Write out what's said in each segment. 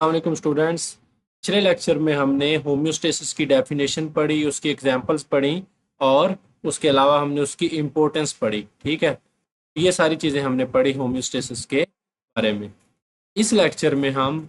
अस्सलाम स्टूडेंट्स। पिछले लेक्चर में हमने होम्योस्टेसिस की डेफिनेशन पढ़ी, उसकी एग्जांपल्स पढ़ी और उसके अलावा हमने उसकी इम्पोर्टेंस पढ़ी। ठीक है, ये सारी चीज़ें हमने पढ़ी होम्योस्टेसिस के बारे में। इस लेक्चर में हम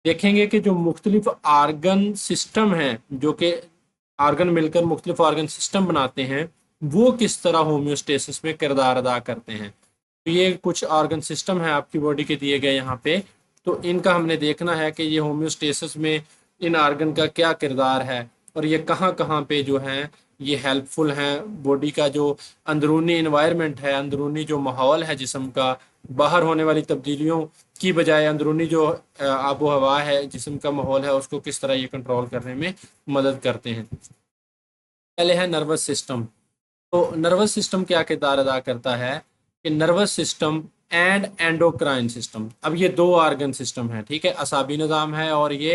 देखेंगे कि जो मुख्तलिफ आर्गन सिस्टम हैं, जो कि आर्गन मिलकर मुख्तलिफ आर्गन सिस्टम बनाते हैं, वो किस तरह होम्योस्टेसिस में किरदार अदा करते हैं। तो ये कुछ ऑर्गन सिस्टम है आपकी बॉडी के दिए गए यहाँ पे। तो इनका हमने देखना है कि ये होम्योस्टेसिस में इन आर्गन का क्या किरदार है और ये कहाँ कहाँ पे जो है ये हेल्पफुल हैं। बॉडी का जो अंदरूनी इन्वायरमेंट है, अंदरूनी जो माहौल है जिस्म का, बाहर होने वाली तब्दीलियों की बजाय अंदरूनी जो आबो हवा है, जिस्म का माहौल है, उसको किस तरह ये कंट्रोल करने में मदद करते हैं। पहले है नर्वस सिस्टम। तो नर्वस सिस्टम क्या किरदार अदा करता है कि nervous system and endocrine system, अब ये दो आर्गन सिस्टम है, ठीक है, असाबी निज़ाम है और ये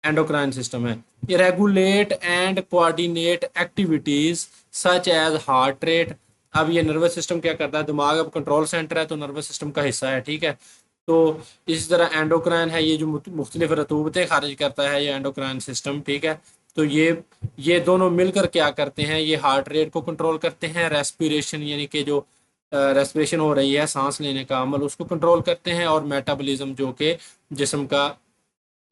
एंडोक्राइन सिस्टम है। ये regulate and coordinate activities such as heart rate. अब ये नर्वस सिस्टम क्या करता है, दिमाग अब कंट्रोल सेंटर है तो नर्वस सिस्टम का हिस्सा है, ठीक है। तो इसी तरह एंडोक्राइन है, ये जो मुख्तलिफ रतूबतें खारिज करता है ये एंडोक्राइन सिस्टम, ठीक है। तो ये दोनों मिलकर क्या करते हैं, ये हार्ट रेट को कंट्रोल करते हैं, रेस्पिरेशन यानी कि जो रेस्पिरेशन हो रही है, सांस लेने का अमल, उसको कंट्रोल करते हैं, और मेटाबॉलिज्म जो कि जिस्म का,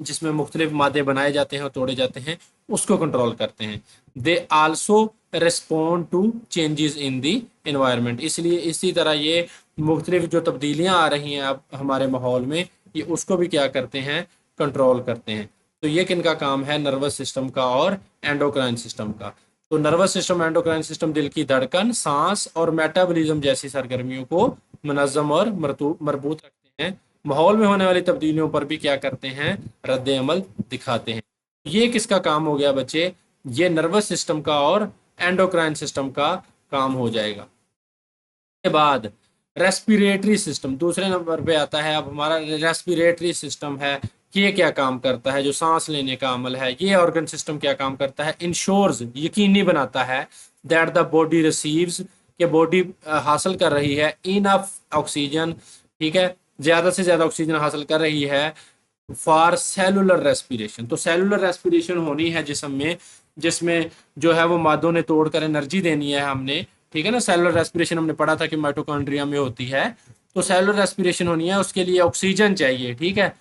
जिसमें मुख्तलिफ मादे बनाए जाते हैं और तोड़े जाते हैं, उसको कंट्रोल करते हैं। They also respond to changes in the environment. इसलिए इसी तरह ये मुख्तलिफ जो तब्दीलियां आ रही हैं अब हमारे माहौल में, ये उसको भी क्या करते हैं, कंट्रोल करते हैं। तो ये किनका काम है, नर्वस सिस्टम का और एंडोक्राइन सिस्टम का। तो नर्वस सिस्टम, एंडोक्राइन सिस्टम दिल की धड़कन, सांस और मेटाबॉलिज्म जैसी सरगर्मियों को मुनज़्ज़म और मरबूत रखते हैं। माहौल में होने वाली तब्दीलियों पर भी क्या करते हैं, रद्द अमल दिखाते हैं। ये किसका काम हो गया बच्चे, ये नर्वस सिस्टम का और एंडोक्राइन सिस्टम का काम हो जाएगा। के बाद रेस्पिरेटरी सिस्टम दूसरे नंबर पे आता है। अब हमारा रेस्पिरेटरी सिस्टम है, ये क्या काम करता है, जो सांस लेने का अमल है, ये ऑर्गन सिस्टम क्या काम करता है, इंश्योर्स यकीनी बनाता है दैट द बॉडी रिसीव्स, के बॉडी हासिल कर रही है इनफ ऑक्सीजन, ठीक है, ज्यादा से ज्यादा ऑक्सीजन हासिल कर रही है फॉर सेलुलर रेस्पिरेशन। तो सेलुलर रेस्पिरेशन होनी है जिसम में, जिसमें जो है वो मादों ने तोड़कर एनर्जी देनी है हमने, ठीक है ना। सेलुलर रेस्पिरेशन हमने पढ़ा था कि माइटोकॉन्ड्रिया में होती है। तो सेलुलर रेस्पिरेशन होनी है, उसके लिए ऑक्सीजन चाहिए, ठीक है।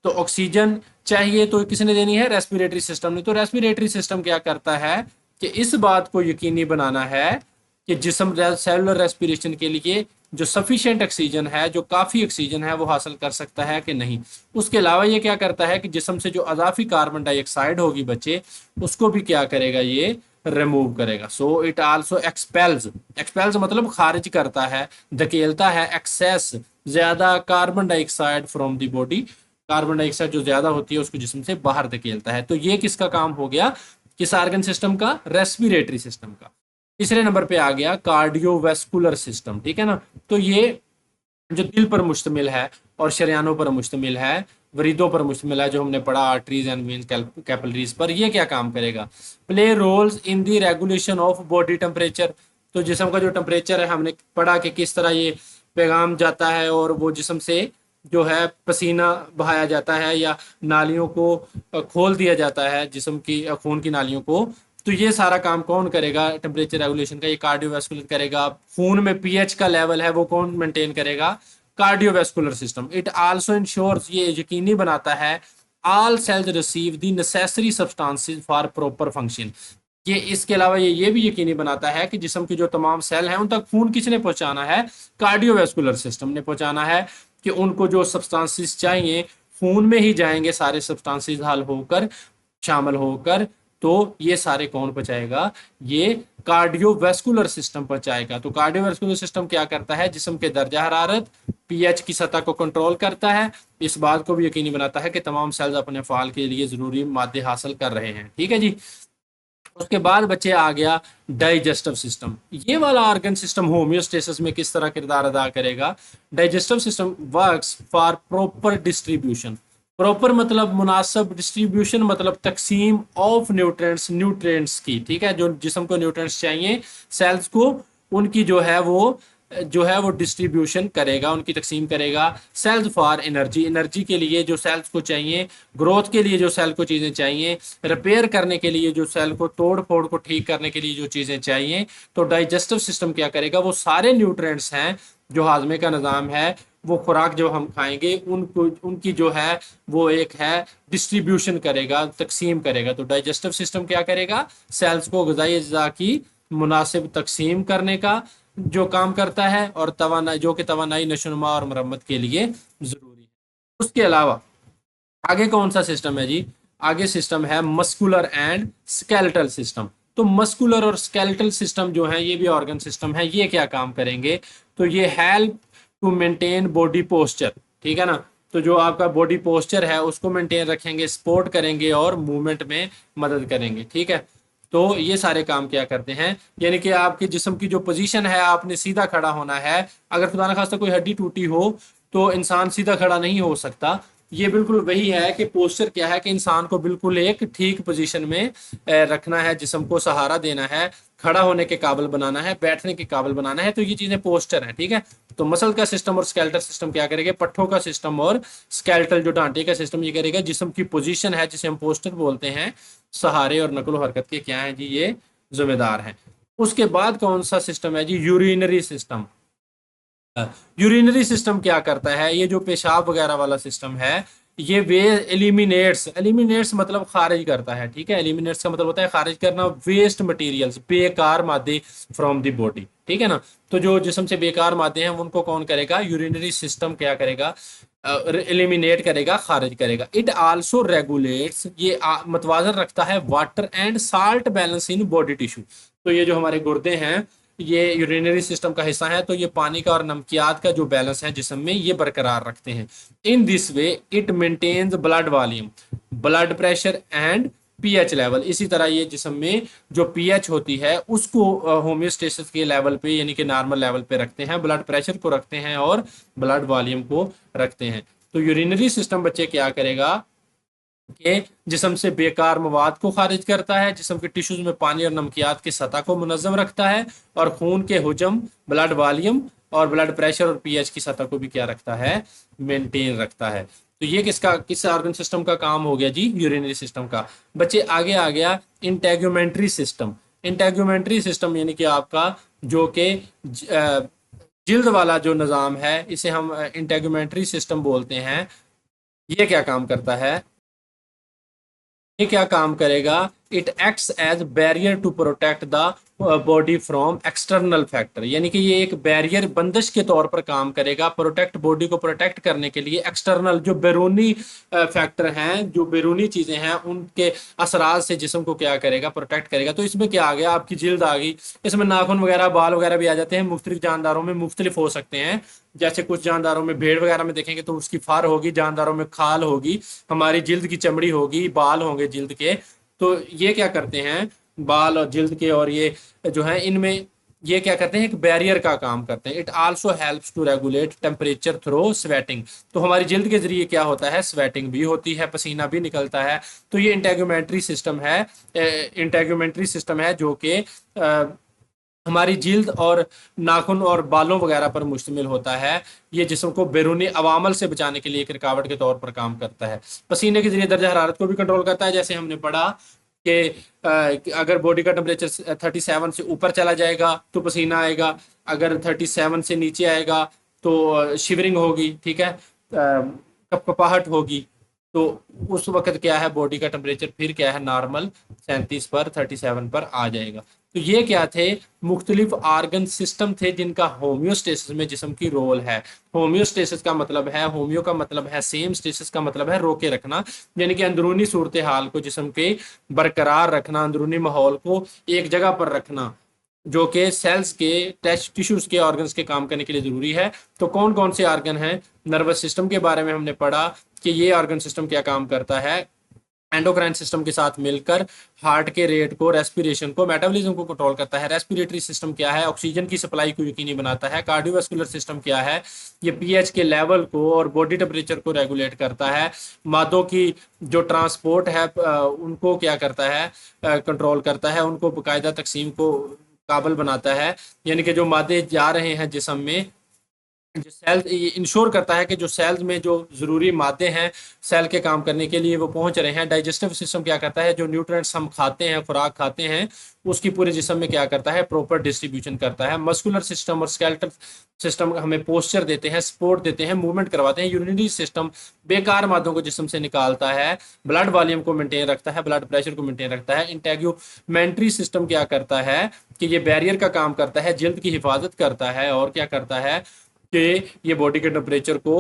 तो ऑक्सीजन चाहिए तो किसने देनी है, रेस्पिरेटरी सिस्टम ने। तो रेस्पिरेटरी सिस्टम क्या करता है कि इस बात को यकीनी बनाना है कि जिसम सेलुलर रेस्पिरेशन के लिए जो सफिशिएंट ऑक्सीजन है, जो काफ़ी ऑक्सीजन है, वो हासिल कर सकता है कि नहीं। उसके अलावा ये क्या करता है कि जिसम से जो अजाफी कार्बन डाइऑक्साइड होगी बच्चे, उसको भी क्या करेगा, ये रिमूव करेगा। So it also expels, expels मतलब खारिज करता है, धकेलता है, एक्सेस ज्यादा carbon dioxide from the body, carbon dioxide जो ज्यादा होती है उसको जिसम से बाहर धकेलता है। तो ये किसका काम हो गया, किस आर्गन सिस्टम का, रेस्पिरेटरी सिस्टम का। तीसरे नंबर पे आ गया कार्डियोवेस्कुलर सिस्टम, ठीक है ना। तो ये जो दिल पर मुश्तमिल है और शरियानों पर मुश्तमिल है, वरीदों पर मुश्तमिल है, जो हमने पढ़ा आर्टरीज एंड वेन्स कैपिलरीज पर, ये क्या काम करेगा, play roles in the regulation of body temperature. तो जिसम का जो टेम्परेचर है हमने पढ़ा कि किस तरह ये पैगाम जाता है और वो जिसम से जो है पसीना बहाया जाता है या नालियों को खोल दिया जाता है, जिसम की खून की नालियों को। तो ये सारा काम कौन करेगा, टेम्परेचर रेगुलेशन का, ये कार्डियोवैस्कुलर करेगा। खून में पीएच का लेवल है वो कौन मेंटेन करेगा, cardiovascular system. It also ensures, ये यकीनी बनाता है, all cells receive the necessary substances for proper function. ये इसके अलावा ये भी यकीनी बनाता है कि जिस्म की जो तमाम सेल हैं उन तक खून किसने पहुंचाना है, कार्डियोवैस्कुलर सिस्टम ने पहुंचाना है, कि उनको जो सब्सटेंसेस चाहिए खून में ही जाएंगे सारे सब्सटेंसेस हल होकर, शामिल होकर। तो ये सारे कौन पहुंचाएगा, ये कार्डियोवैस्कुलर सिस्टम पहुंचाएगा। तो कार्डियोवैस्कुलर सिस्टम क्या करता है, जिस्म के दर्जा हरारत, पीएच की सतह को कंट्रोल करता है, इस बात को भी यकीनी बनाता है कि तमाम सेल्स अपने फ़ाल के लिए ज़रूरी मादे हासिल कर रहे हैं, ठीक है जी। उसके बाद बच्चे आ गया डाइजेस्टिव सिस्टम। ये वाला ऑर्गन सिस्टम होम्योस्टेसिस में किस तरह किरदार अदा करेगा। Digestive system works for proper distribution. Proper मतलब मुनासिब, डिस्ट्रीब्यूशन मतलब तकसीम ऑफ न्यूट्रिएंट्स, न्यूट्रिएंट्स की, ठीक है, जो जिसम को न्यूट्रिएंट्स चाहिए, सेल्स को उनकी जो है वो जो है वो डिस्ट्रीब्यूशन करेगा, उनकी तकसीम करेगा। सेल्स फॉर एनर्जी, एनर्जी के लिए जो सेल्स को चाहिए, ग्रोथ के लिए जो सेल को चीज़ें चाहिए, रिपेयर करने के लिए जो सेल को तोड़ फोड़ को ठीक करने के लिए जो चीज़ें चाहिए। तो डाइजेस्टिव सिस्टम क्या करेगा, वो सारे न्यूट्रिएंट्स हैं जो हाजमे का निज़ाम है, वो खुराक जो हम खाएंगे उनको, उनकी जो है वो एक है डिस्ट्रीब्यूशन करेगा, तकसीम करेगा। तो डाइजेस्टिव सिस्टम क्या करेगा, सेल्स को ग़िज़ाई अज्जा की मुनासिब तकसीम करने का जो काम करता है, और तवानाई, जो कि तवानाई, नशोनुमा और मरम्मत के लिए ज़रूरी है। उसके अलावा आगे कौन सा सिस्टम है जी, आगे सिस्टम है मस्कुलर एंड स्केलेटल सिस्टम। तो मस्कुलर और स्केलेटल सिस्टम जो है ये भी ऑर्गन सिस्टम है। ये क्या काम करेंगे, तो ये help to maintain body posture, ठीक है ना। तो जो आपका बॉडी पोस्चर है उसको मेंटेन रखेंगे, सपोर्ट करेंगे और मूवमेंट में मदद करेंगे, ठीक है। तो ये सारे काम क्या करते हैं, यानी कि आपके जिस्म की जो पोजीशन है, आपने सीधा खड़ा होना है। अगर खुदा न खास्ता कोई हड्डी टूटी हो तो इंसान सीधा खड़ा नहीं हो सकता। ये बिल्कुल वही है कि पोस्चर क्या है कि इंसान को बिल्कुल एक ठीक पोजीशन में रखना है, जिस्म को सहारा देना है, खड़ा होने के काबिल बनाना है, बैठने के काबिल बनाना है। तो ये चीजें पोस्चर है, ठीक है। तो मसल का सिस्टम और स्केलेटल सिस्टम क्या करेंगे, पट्ठों का सिस्टम और स्केलेटल जो ढांचे का सिस्टम ये करेगा, जिस्म की पोजीशन है जिसे हम पोस्चर बोलते हैं, सहारे और नकलो हरकत के क्या है जी, ये जिम्मेदार हैं। उसके बाद कौन सा सिस्टम है जी, यूरिनरी सिस्टम। यूरिनरी सिस्टम क्या करता है, ये जो पेशाब वगैरह वाला सिस्टम है, ये वे एलिमिनेट्स, एलिमिनेट्स मतलब खारिज करता है, ठीक है। एलिमिनेट्स का मतलब होता है खारिज करना वेस्ट मटेरियल्स, बेकार मादे फ्रॉम द बॉडी, ठीक है ना। तो जो जिस्म से बेकार मादे हैं उनको कौन करेगा, यूरिनरी सिस्टम क्या करेगा, एलिमिनेट करेगा, खारिज करेगा। इट आल्सो रेगुलेट्स, ये मतवाजन रखता है water and salt balance in body tissue. तो ये जो हमारे गुर्दे हैं ये यूरिनरी सिस्टम का हिस्सा है, तो ये पानी का और नमकियात का जो बैलेंस है जिस्म में ये बरकरार रखते हैं। In this way it maintains blood volume, blood pressure and pH level. इसी तरह ये जिस्म में जो पीएच होती है उसको होम्योस्टेसिस के लेवल पे, यानी कि नॉर्मल लेवल पे रखते हैं, ब्लड प्रेशर को रखते हैं और ब्लड वॉल्यूम को रखते हैं। तो यूरिनरी सिस्टम बच्चे क्या करेगा कि जिस्म से बेकार मवाद को खारिज करता है, जिस्म के टिश्यूज में पानी और नमकियात की सतह को मुनज़्ज़म रखता है, और खून के हुजम, ब्लड वॉल्यूम और ब्लड प्रेशर और पीएच की सतह को भी क्या रखता है, मेंटेन रखता है। तो ये किसका, किस ऑर्गन सिस्टम का काम हो गया जी, यूरिनरी सिस्टम का। बच्चे आगे आ गया इंटेगुमेंट्री सिस्टम। इंटेगुमेंट्री सिस्टम यानी कि आपका जो कि जिल्द वाला जो निज़ाम है, इसे हम इंटेगुमेंट्री सिस्टम बोलते हैं। ये क्या काम करता है, ये क्या काम करेगा, it acts as barrier to protect the body from external factor, यानी कि ये एक बैरियर, बंदिश के तौर पर काम करेगा, प्रोटेक्ट, बॉडी को प्रोटेक्ट करने के लिए एक्सटर्नल जो बैरूनी फैक्टर हैं, जो बैरूनी चीजें हैं, उनके असरात से जिस्म को क्या करेगा, प्रोटेक्ट करेगा। तो इसमें क्या आ गया, आपकी जिल्द आ गई, इसमें नाखून वगैरह, बाल वगैरह भी आ जाते हैं। मुख्तलिफ जानदारों में मुख्तलिफ हो सकते हैं, जैसे कुछ जानदारों में, भेड़ वगैरह में देखेंगे तो उसकी फर होगी, जानदारों में खाल होगी, हमारी जिल्द की चमड़ी होगी, बाल होंगे जिल्द के। तो ये क्या करते हैं, बाल और जिल्द के और ये जो है, इनमें ये क्या करते हैं, एक बैरियर का काम करते हैं। It also helps to regulate temperature through sweating. तो हमारी जिल्द के जरिए क्या होता है, स्वेटिंग भी होती है, पसीना भी निकलता है। तो ये इंटेगुमेंट्री सिस्टम है, इंटेगुमेंट्री सिस्टम है जो कि हमारी जिल्द और नाखून और बालों वगैरह पर मुश्तमिल होता है। ये जिस्म को बैरूनी अवामल से बचाने के लिए एक रुकावट के तौर पर काम करता है। पसीने के जरिए दर्जा हरारत को भी कंट्रोल करता है, जैसे हमने पढ़ा कि अगर बॉडी का टेम्परेचर 37 से ऊपर चला जाएगा तो पसीना आएगा, अगर 37 से नीचे आएगा तो शिवरिंग होगी, ठीक है, कपकपाहट होगी। तो उस वक्त क्या है, बॉडी का टेम्परेचर फिर क्या है, नॉर्मल 37 पर, 37 पर आ जाएगा। तो ये क्या थे, मुख्तलिफ आर्गन सिस्टम थे जिनका होम्योस्टेसिस में जिस्म की रोल है। होम्योस्टेसिस का मतलब है, होम्यो का मतलब है सेम, स्टेसिस का मतलब है रोके रखना, यानी कि अंदरूनी सूरत हाल को जिस्म के बरकरार रखना, अंदरूनी माहौल को एक जगह पर रखना, जो कि सेल्स के, टेस्ट टिश्यूज के, ऑर्गन्स के काम करने के लिए जरूरी है। तो कौन कौन से ऑर्गन हैं, नर्वस सिस्टम के बारे में हमने पढ़ा कि ये ऑर्गन सिस्टम क्या काम करता है, एंडोक्राइन सिस्टम के साथ मिलकर हार्ट के रेट को, रेस्पिरेशन को, मेटाबॉलिज्म को कंट्रोल करता है। रेस्पिरेटरी सिस्टम क्या है, ऑक्सीजन की सप्लाई को यकीनी बनाता है। कार्डियोवास्कुलर सिस्टम क्या है, ये पीएच के लेवल को और बॉडी टेम्परेचर को रेगुलेट करता है। मादों की जो ट्रांसपोर्ट है उनको क्या करता है, कंट्रोल करता है, उनको बाकायदा तकसीम को काबिल बनाता है, यानी कि जो मादे जा रहे हैं जिस्म में, जो सेल ये इंश्योर करता है कि जो सेल्स में जो ज़रूरी मादे हैं सेल के काम करने के लिए वो पहुंच रहे हैं। डाइजेस्टिव सिस्टम क्या करता है, जो न्यूट्रिएंट्स हम खाते हैं, खुराक खाते हैं, उसकी पूरे जिस्म में क्या करता है, प्रॉपर डिस्ट्रीब्यूशन करता है। मस्कुलर सिस्टम और स्केलेटल सिस्टम हमें पोस्चर देते हैं, सपोर्ट देते हैं, मूवमेंट करवाते हैं। यूरिनरी सिस्टम बेकार मादों को जिस्म से निकालता है, ब्लड वॉल्यूम को मेंटेन रखता है, ब्लड प्रेशर को मेंटेन रखता है। इंटेग्यूमेंट्री सिस्टम क्या करता है कि ये बैरियर का काम करता है, जल्द की हिफाजत करता है, और क्या करता है कि ये बॉडी के टेम्परेचर को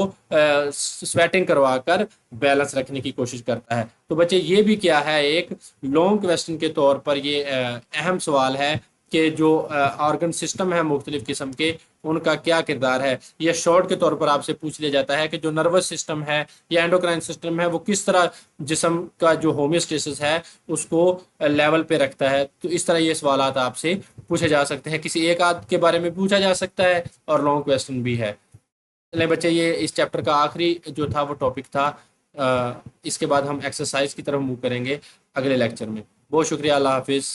स्वेटिंग करवा कर बैलेंस रखने की कोशिश करता है। तो बच्चे ये भी क्या है, एक लॉन्ग क्वेश्चन के तौर पर ये अहम सवाल है कि जो ऑर्गन सिस्टम है मुख्तलिफ किस्म के, उनका क्या किरदार है। यह शॉर्ट के तौर पर आपसे पूछ लिया जाता है कि जो नर्वस सिस्टम है या एंडोक्राइन सिस्टम है वो किस तरह जिस्म का जो होमियोस्टेसिस है उसको लेवल पे रखता है। तो इस तरह ये सवाल आपसे पूछे जा सकते हैं, किसी एक आध के बारे में पूछा जा सकता है और लॉन्ग क्वेश्चन भी है। चलें बच्चे, ये इस चैप्टर का आखिरी जो था वो टॉपिक था। इसके बाद हम एक्सरसाइज की तरफ मूव करेंगे अगले लेक्चर में। बहुत शुक्रिया, अल्लाह हाफिज़।